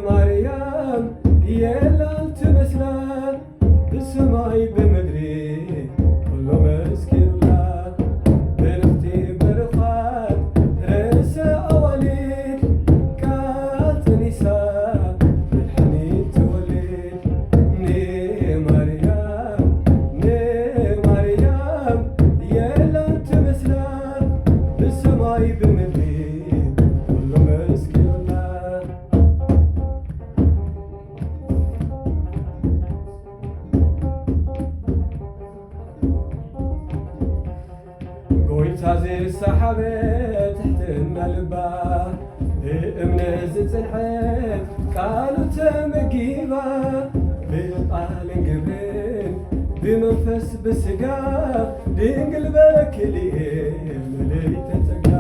ማርያም የላል ትመስላል በሰማይ በምድሬ ሁሉ መስኪኑላት በልፍቴ በርፋት ርዕሰ አዋሊድ ቃል ተኒሳ መድኃኒት ትወልድ ማርያም የላል ትመስላል በሰማይ በምድሬ ሁሉ መስኪኑላት ጎይታ ዘይሰሓበት ትሕትና ልባ ብእምነት ዝፅንሐት ቃሉ ተመጊባ ብቃልን ግብርን ብመንፈስ ብስጋ ድንግል በክልኤ ምልዕተ ጸጋ